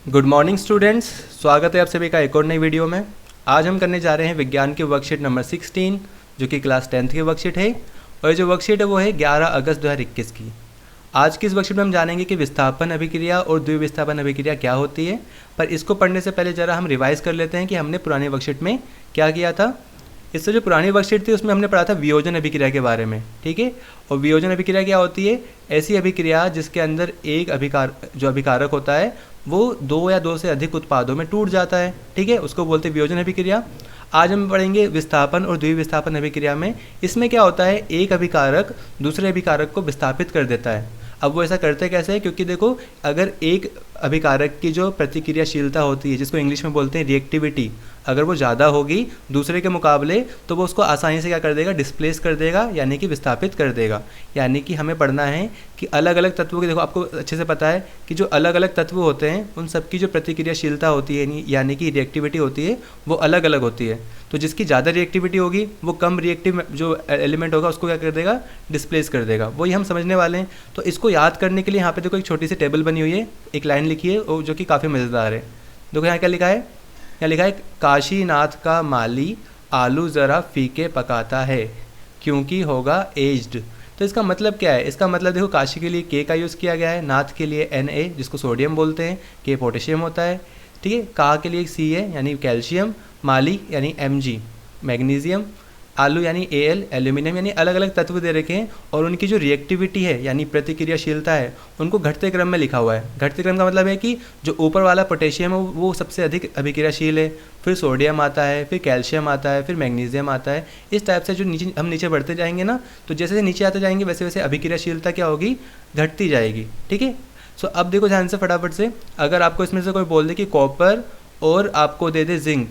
Good morning students, स्वागत है आप सभी का एक और नई वीडियो में। आज हम करने जा रहे हैं विज्ञान की वर्कशीट नंबर 16 जो कि क्लास 10th की वर्कशीट है। और ये जो वर्कशीट है वो है 11 अगस्त 2021 की। आज की इस वर्कशीट में हम जानेंगे कि विस्थापन अभिक्रिया और द्विविस्थापन अभिक्रिया क्या होती है। पर इसको पढ़ने से पहले ज़रा हम रिवाइज़ कर लेते हैं कि हमने पुरानी वर्कशीट में क्या किया था। इससे जो पुरानी वर्कशीट थी उसमें हमने पढ़ा था वियोजन अभिक्रिया के बारे में, ठीक है। और वियोजन अभिक्रिया क्या होती है? ऐसी अभिक्रिया जिसके अंदर एक अभिकारक होता है वो दो या दो से अधिक उत्पादों में टूट जाता है, ठीक है, उसको बोलते हैं वियोजन अभिक्रिया। आज हम पढ़ेंगे विस्थापन और द्विविस्थापन अभिक्रिया में। इसमें क्या होता है, एक अभिकारक दूसरे अभिकारक को विस्थापित कर देता है। अब वो ऐसा करते कैसे है, क्योंकि देखो अगर एक अभिकारक की जो प्रतिक्रियाशीलता होती है जिसको इंग्लिश में बोलते हैं रिएक्टिविटी, अगर वो ज़्यादा होगी दूसरे के मुकाबले तो वो उसको आसानी से क्या कर देगा, डिस्प्लेस कर देगा, यानी कि विस्थापित कर देगा। यानी कि हमें पढ़ना है कि अलग अलग तत्वों की, देखो आपको अच्छे से पता है कि जो अलग अलग तत्व होते हैं उन सबकी जो प्रतिक्रियाशीलता होती है यानी कि रिएक्टिविटी होती है वो अलग अलग होती है। तो जिसकी ज़्यादा रिएक्टिविटी होगी वो कम रिएक्टिव जो एलिमेंट होगा उसको क्या कर देगा, डिस्प्लेस कर देगा। वही हम समझने वाले हैं। तो इसको याद करने के लिए यहाँ पे देखो एक छोटी सी टेबल बनी हुई है, एक लाइन लिखी है जो कि काफ़ी मज़ेदार है। देखो यहाँ क्या लिखा है, यहाँ लिखा है काशीनाथ का माली आलू ज़रा फीके पकाता है क्योंकि होगा एज्ड। तो इसका मतलब क्या है? इसका मतलब देखो काशी के लिए के का यूज़ किया गया है, नाथ के लिए Na जिसको सोडियम बोलते हैं, के पोटेशियम होता है, ठीक है। का के लिए सी है यानी कैल्शियम, माली यानी Mg मैग्नीशियम, आलू यानी Al एल्यूमिनियम, यानी अलग अलग तत्व दे रखे हैं और उनकी जो रिएक्टिविटी है यानी प्रतिक्रियाशीलता है उनको घटते क्रम में लिखा हुआ है। घटते क्रम का मतलब है कि जो ऊपर वाला पोटेशियम है वो सबसे अधिक अभिक्रियाशील है, फिर सोडियम आता है, फिर कैल्शियम आता है, फिर मैग्नीशियम आता है। इस टाइप से जो नीचे बढ़ते जाएंगे ना, तो जैसे जैसे नीचे आते जाएंगे वैसे वैसे अभिक्रियाशीलता क्या होगी, घटती जाएगी, ठीक है। सो अब देखो ध्यान से फटाफट से, अगर आपको इसमें से कोई बोल दे कि कॉपर और आपको दे दे जिंक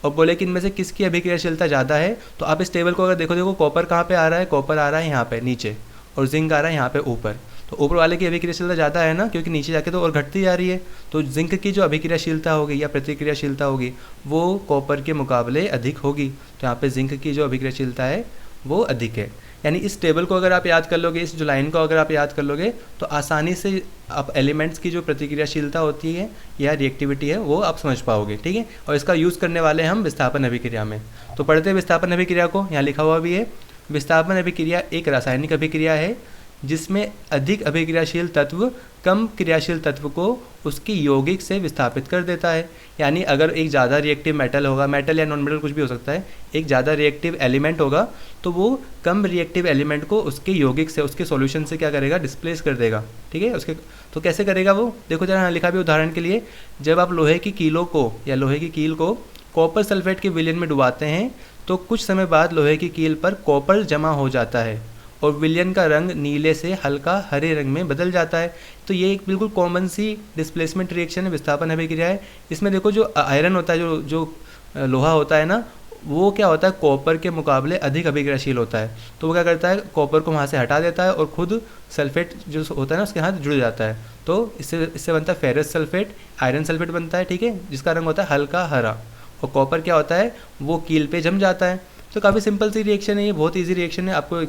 और बोले कि इनमें से किसकी अभिक्रियाशीलता ज़्यादा है, तो आप इस टेबल को अगर देखो कॉपर कहाँ पे आ रहा है, कॉपर आ रहा है यहाँ पे नीचे और जिंक आ रहा है यहाँ पे ऊपर। तो ऊपर वाले की अभिक्रियाशीलता ज़्यादा है ना, क्योंकि नीचे जाके तो और घटती जा रही है। तो जिंक की जो अभिक्रियाशीलता होगी या प्रतिक्रियाशीलता होगी वो कॉपर के मुकाबले अधिक होगी। तो यहाँ पे जिंक की जो अभिक्रियाशीलता है वो अधिक है। यानी इस टेबल को अगर आप याद कर लोगे, इस जो लाइन को अगर आप याद कर लोगे तो आसानी से आप एलिमेंट्स की जो प्रतिक्रियाशीलता होती है या रिएक्टिविटी है वो आप समझ पाओगे, ठीक है। और इसका यूज़ करने वाले हम विस्थापन अभिक्रिया में। तो पढ़ते हैं विस्थापन अभिक्रिया को, यहाँ लिखा हुआ भी है। विस्थापन अभिक्रिया एक रासायनिक अभिक्रिया है जिसमें अधिक अभिक्रियाशील तत्व कम क्रियाशील तत्व को उसकी यौगिक से विस्थापित कर देता है। यानी अगर एक ज़्यादा रिएक्टिव मेटल होगा, मेटल या नॉन मेटल कुछ भी हो सकता है, एक ज़्यादा रिएक्टिव एलिमेंट होगा तो वो कम रिएक्टिव एलिमेंट को उसके यौगिक से, उसके सॉल्यूशन से क्या करेगा, डिस्प्लेस कर देगा, ठीक है। उसके तो कैसे करेगा वो, देखो जरा यहाँ लिखा भी उदाहरण के लिए, जब आप लोहे की कीलों को या लोहे की कील को कॉपर सल्फेट के विलयन में डुबाते हैं तो कुछ समय बाद लोहे की कील पर कॉपर जमा हो जाता है और विलयन का रंग नीले से हल्का हरे रंग में बदल जाता है। तो ये एक बिल्कुल कॉमन सी डिस्प्लेसमेंट रिएक्शन है, विस्थापन अभिक्रिया है। इसमें देखो जो आयरन होता है, जो लोहा होता है ना, वो क्या होता है, कॉपर के मुकाबले अधिक अभिक्रियाशील होता है। तो वो क्या करता है, कॉपर को वहाँ से हटा देता है और खुद सल्फेट जो होता है ना उसके साथ जुड़ जाता है। तो इससे बनता है फेरस सल्फेट, आयरन सल्फेट बनता है, ठीक है, जिसका रंग होता है हल्का हरा। और कॉपर क्या होता है, वो कील पे जम जाता है। तो काफ़ी सिंपल सी रिएक्शन है ये, बहुत इजी रिएक्शन है, आपको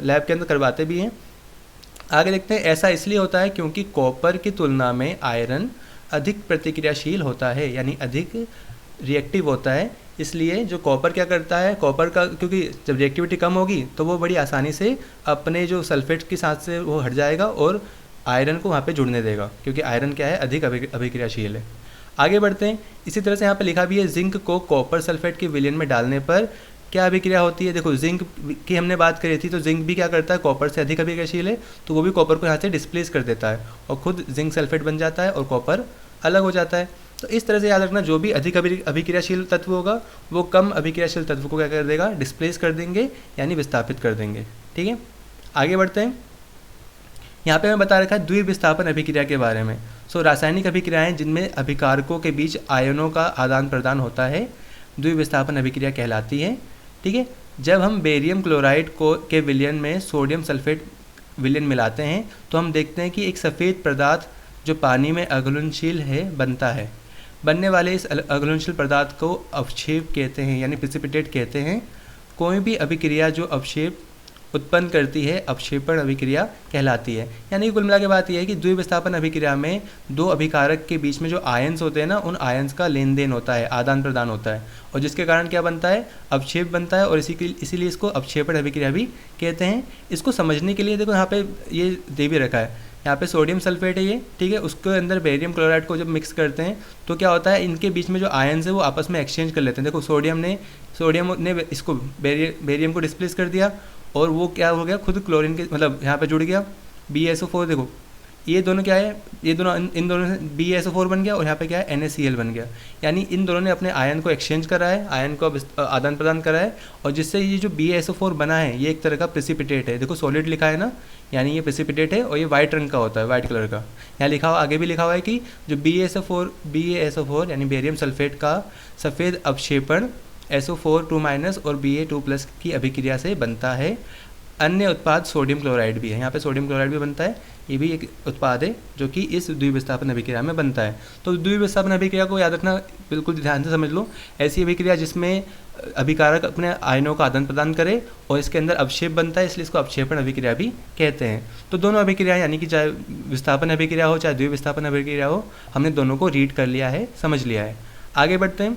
लैब के अंदर करवाते भी हैं। आगे देखते हैं, ऐसा इसलिए होता है क्योंकि कॉपर की तुलना में आयरन अधिक प्रतिक्रियाशील होता है, यानी अधिक रिएक्टिव होता है। इसलिए जो कॉपर क्या करता है, कॉपर का क्योंकि जब रिएक्टिविटी कम होगी तो वो बड़ी आसानी से अपने जो सल्फेट के साथ से वो हट जाएगा और आयरन को वहाँ पे जुड़ने देगा, क्योंकि आयरन क्या है, अधिक अभिक्रियाशील है। आगे बढ़ते हैं, इसी तरह से यहाँ पे लिखा भी है, जिंक को कॉपर सल्फेट के विलयन में डालने पर क्या अभिक्रिया होती है। देखो जिंक की हमने बात करी थी, तो जिंक भी क्या करता है, कॉपर से अधिक अभिक्रियाशील है, तो वो भी कॉपर को यहाँ से डिस्प्लेस कर देता है और खुद जिंक सल्फेट बन जाता है और कॉपर अलग हो जाता है। तो इस तरह से याद रखना, जो भी अधिक अभिक्रियाशील तत्व होगा वो कम अभिक्रियाशील तत्व को क्या कर देगा, डिस्प्लेस कर देंगे, यानी विस्थापित कर देंगे, ठीक है। आगे बढ़ते हैं, यहाँ पे मैं बता रखा है द्विविस्थापन अभिक्रिया के बारे में। रासायनिक अभिक्रियाएं जिनमें अभिकारकों के बीच आयनों का आदान प्रदान होता है द्विविस्थापन अभिक्रिया कहलाती है, ठीक है। जब हम बेरियम क्लोराइड के विलयन में सोडियम सल्फेट विलयन मिलाते हैं तो हम देखते हैं कि एक सफ़ेद पदार्थ जो पानी में अघुलनशील है बनता है। बनने वाले इस अघुलनशील पदार्थ को अवक्षेप कहते हैं, यानी प्रेसिपिटेट कहते हैं। कोई भी अभिक्रिया जो अवक्षेप उत्पन्न करती है अपक्षेपण अभिक्रिया कहलाती है। यानी कि कुल मिला के बात यह है कि द्विविस्थापन अभिक्रिया में दो अभिकारक के बीच में जो आयन्स होते हैं ना, उन आयन्स का लेन देन होता है, आदान प्रदान होता है, और जिसके कारण क्या बनता है, अपक्षेप बनता है, और इसीलिए इसको अपक्षेपण अभिक्रिया भी कहते हैं। इसको समझने के लिए देखो यहाँ पे ये दे भी रखा है, यहाँ पे सोडियम सल्फेट है ये, ठीक है, उसके अंदर बेरियम क्लोराइड को जब मिक्स करते हैं तो क्या होता है, इनके बीच में जो आयन्स है वो आपस में एक्सचेंज कर लेते हैं। देखो सोडियम ने इसको बेरियम को डिस्प्लेस कर दिया, और वो क्या हो गया, खुद क्लोरीन के मतलब यहाँ पे जुड़ गया BaSO4। देखो ये दोनों क्या है, ये दोनों इन दोनों से BaSO4 बन गया, और यहाँ पे क्या है NaCl बन गया। यानी इन दोनों ने अपने आयन को एक्सचेंज करा है, आयन को आदान प्रदान करा है, और जिससे ये जो BaSO4 बना है ये एक तरह का प्रेसिपिटेट है। देखो सॉलिड लिखा है ना, यानी ये प्रेसिपिटेट है, और ये वाइट रंग का होता है, वाइट कलर का। यहाँ लिखा हुआ, आगे भी लिखा हुआ है कि जो BaSO4 यानी बेरियम सल्फेट का सफ़ेद अपक्षेपण SO4 2- और Ba2+ की अभिक्रिया से बनता है। अन्य उत्पाद सोडियम क्लोराइड भी है, यहाँ पे सोडियम क्लोराइड भी बनता है, ये भी एक उत्पाद है जो कि इस द्विविस्थापन अभिक्रिया में बनता है। तो द्विविस्थापन अभिक्रिया को याद रखना, बिल्कुल ध्यान से समझ लो। ऐसी अभिक्रिया जिसमें अभिकारक अपने आयनों का आदान प्रदान करे और इसके अंदर अपक्षेप बनता है, इसलिए इसको अपक्षेपण अभिक्रिया भी कहते हैं। तो दोनों अभिक्रिया, यानी कि चाहे विस्थापन अभिक्रिया हो चाहे द्विविस्थापन अभिक्रिया हो, हमने दोनों को रीड कर लिया है, समझ लिया है। आगे बढ़ते हैं,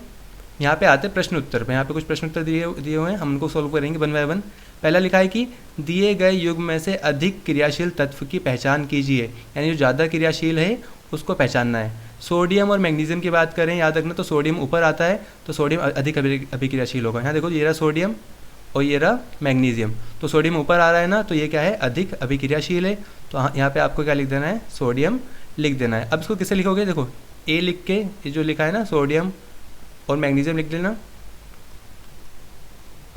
यहाँ पे आते हैं प्रश्न उत्तर पे। यहाँ पे कुछ प्रश्न उत्तर दिए हुए हैं, हम उनको सोल्व करेंगे 1 बाय 1। पहला लिखा है कि दिए गए युग्म में से अधिक क्रियाशील तत्व की पहचान कीजिए, यानी जो ज़्यादा क्रियाशील है उसको पहचानना है। सोडियम और मैग्नीशियम की बात करें, याद रखना, तो सोडियम ऊपर आता है तो सोडियम अधिक अभिक्रियाशील होगा। यहाँ देखो ये रहा सोडियम और ये रहा मैग्नीशियम, तो सोडियम ऊपर आ रहा है ना, तो ये क्या है, अधिक अभिक्रियाशील है। तो यहाँ पे आपको क्या लिख देना है, सोडियम लिख देना है। अब इसको किससे लिखोगे, देखो A लिख के, ये जो लिखा है ना सोडियम और मैग्नीशियम लिख लेना,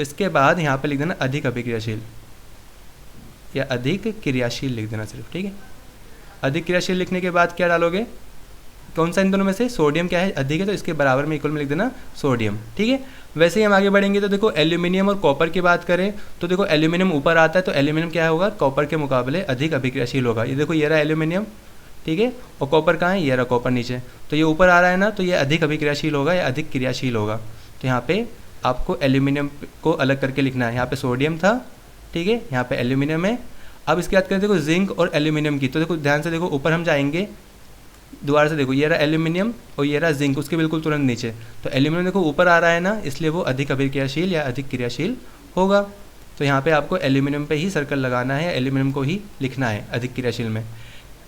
इसके बाद यहाँ पे लिख देना अधिक अभिक्रियाशील या अधिक क्रियाशील लिख देना सिर्फ, ठीक है। अधिक क्रियाशील लिखने के बाद क्या डालोगे, कौन सा इन दोनों में से, सोडियम क्या है, अधिक है, तो इसके बराबर में इक्वल में लिख देना सोडियम, ठीक है। वैसे ही हम आगे बढ़ेंगे तो देखो एल्यूमिनियम और कॉपर की बात करें तो देखो एल्यूमिनियम ऊपर आता है तो एल्यूमिनियम क्या होगा, कॉपर के मुकाबले अधिक अभिक्रियाशील होगा। ये देखो ये रहा एल्यूमिनियम, ठीक है, और कॉपर कहाँ है, ये रहा कॉपर नीचे, तो ये ऊपर आ रहा है ना, तो ये अधिक अभिक्रियाशील होगा या अधिक क्रियाशील होगा। तो यहाँ पे आपको एल्यूमिनियम को अलग करके लिखना है, यहाँ पे सोडियम था, ठीक है, यहाँ पे एल्यूमिनियम है। अब इसकी बात करें देखो जिंक और एल्यूमिनियम की, तो देखो ध्यान से देखो, ऊपर हम जाएंगे दोबारा से, देखो ये रहा एल्यूमिनियम और ये रहा जिंक, उसके बिल्कुल तुरंत नीचे, तो एल्यूमिनियम देखो ऊपर आ रहा है ना, इसलिए वो अधिक अभिक्रियाशील या अधिक क्रियाशील होगा। तो यहाँ पे आपको एल्यूमिनियम पे ही सर्कल लगाना है, एल्यूमिनियम को ही लिखना है अधिक क्रियाशील में।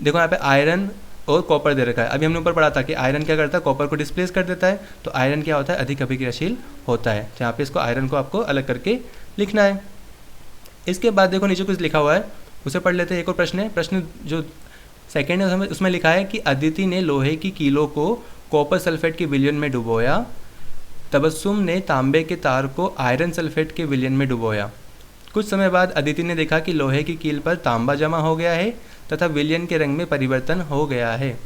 देखो यहाँ पे आयरन और कॉपर दे रखा है, अभी हमने ऊपर पढ़ा था कि आयरन क्या करता है, कॉपर को डिस्प्लेस कर देता है, तो आयरन क्या होता है, अधिक अभिक्रियाशील होता है। तो यहाँ पे इसको आयरन को आपको अलग करके लिखना है। इसके बाद देखो नीचे कुछ लिखा हुआ है, उसे पढ़ लेते हैं। एक और प्रश्न है, प्रश्न जो सेकेंड है उसमें लिखा है कि अदिति ने लोहे की कीलों को कॉपर सल्फेट के विलयन में डुबोया, तबस्सुम ने तांबे के तार को आयरन सल्फेट के विलयन में डुबोया। कुछ समय बाद अदिति ने देखा कि लोहे की कील पर तांबा जमा हो गया है तथा विलयन के रंग में परिवर्तन हो गया है।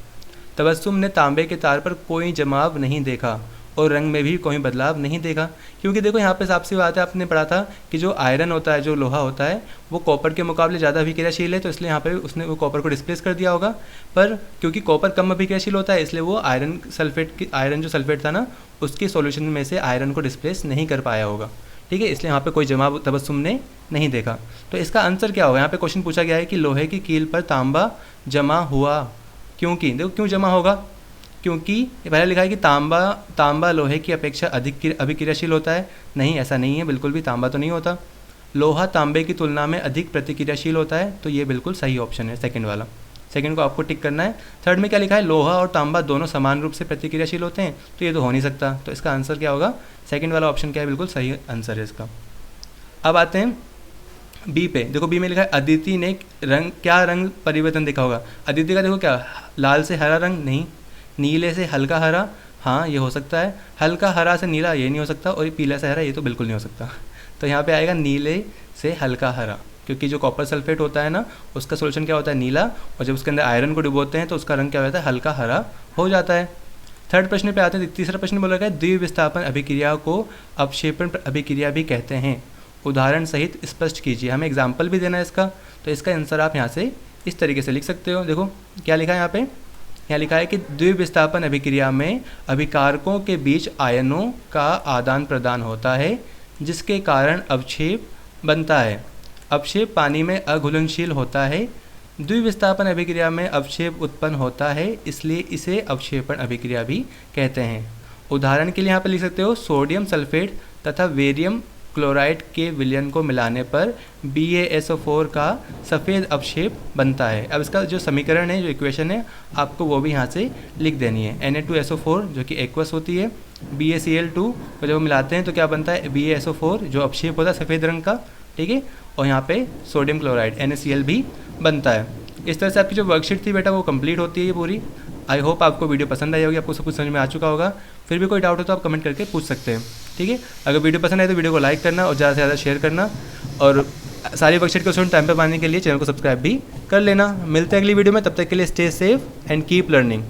तबस्सुम ने तांबे के तार पर कोई जमाव नहीं देखा और रंग में भी कोई बदलाव नहीं देखा, क्योंकि देखो यहाँ पे साफ सी बात है, आपने पढ़ा था कि जो आयरन होता है, जो लोहा होता है, वो कॉपर के मुकाबले ज़्यादा अभिक्रियाशील है, तो इसलिए यहाँ पे उसने वो कॉपर को डिस्प्लेस कर दिया होगा। पर क्योंकि कॉपर कम अभिक्रियाशील होता है, इसलिए वो आयरन जो सल्फेट था ना, उसके सॉल्यूशन में से आयरन को डिस्प्लेस नहीं कर पाया होगा, ठीक है, इसलिए यहाँ पे कोई जमाव तबस्सुम ने नहीं देखा। तो इसका आंसर क्या होगा, यहाँ पे क्वेश्चन पूछा गया है कि लोहे की कील पर तांबा जमा हुआ, क्योंकि देखो क्यों जमा होगा, क्योंकि पहले लिखा है कि तांबा लोहे की अपेक्षा अधिक अभिक्रियाशील होता है। नहीं, ऐसा नहीं है, बिल्कुल भी तांबा तो नहीं होता। लोहा तांबे की तुलना में अधिक प्रतिक्रियाशील होता है, तो ये बिल्कुल सही ऑप्शन है सेकंड वाला, सेकंड को आपको टिक करना है। थर्ड में क्या लिखा है, लोहा और तांबा दोनों समान रूप से प्रतिक्रियाशील होते हैं, तो ये तो हो नहीं सकता, तो इसका आंसर क्या होगा, सेकंड वाला ऑप्शन क्या है, बिल्कुल सही आंसर है इसका। अब आते हैं बी पे, देखो बी में लिखा है अदिति ने क्या रंग परिवर्तन देखा होगा। अदिति का देखो क्या, लाल से हरा रंग नहीं, नीले से हल्का हरा, हाँ ये हो सकता है, हल्का हरा से नीला ये नहीं हो सकता, और ये पीला से हरा ये तो बिल्कुल नहीं हो सकता। तो यहाँ पे आएगा नीले से हल्का हरा, क्योंकि जो कॉपर सल्फेट होता है ना, उसका सोल्यूशन क्या होता है, नीला, और जब उसके अंदर आयरन को डुबोते हैं तो उसका रंग क्या हो जाता है, हल्का हरा हो जाता है। थर्ड प्रश्न पे आते हैं, तीसरा प्रश्न बोला गया है द्विविस्थापन अभिक्रिया को अपक्षेपण अभिक्रिया भी कहते हैं, उदाहरण सहित स्पष्ट कीजिए। हमें एग्जाम्पल भी देना है इसका, तो इसका आंसर आप यहाँ से इस तरीके से लिख सकते हो। देखो क्या लिखा है यहाँ पे, यहाँ लिखा है कि द्विविस्थापन अभिक्रिया में अभिकारकों के बीच आयनों का आदान प्रदान होता है, जिसके कारण अवक्षेप बनता है। अवक्षेप पानी में अघुलनशील होता है। द्विविस्थापन अभिक्रिया में अवक्षेप उत्पन्न होता है, इसलिए इसे अवक्षेपण अभिक्रिया भी कहते हैं। उदाहरण के लिए यहाँ पर लिख सकते हो सोडियम सल्फेट तथा बेरियम क्लोराइड के विलयन को मिलाने पर BaSO4 का सफ़ेद अवक्षेप बनता है। अब इसका जो समीकरण है, जो इक्वेशन है, आपको वो भी यहाँ से लिख देनी है। Na2SO4 जो कि एक्वस होती है, BaCl2 को जब मिलाते हैं तो क्या बनता है BaSO4 जो अवक्षेप होता है सफ़ेद रंग का, ठीक है, और यहाँ पे सोडियम क्लोराइड NaCl भी बनता है। इस तरह से आपकी जो वर्कशीट थी बेटा वो कंप्लीट होती है ये पूरी। आई होप आपको वीडियो पसंद आई होगी, आपको सब कुछ समझ में आ चुका होगा। फिर भी कोई डाउट हो तो आप कमेंट करके पूछ सकते हैं, ठीक है। अगर वीडियो पसंद आए तो वीडियो को लाइक करना और ज़्यादा से ज़्यादा शेयर करना, और सारी वर्कशीट क्वेश्चन टाइम पर पाने के लिए चैनल को सब्सक्राइब भी कर लेना। मिलते हैं अगली वीडियो में, तब तक के लिए stay safe and keep learning.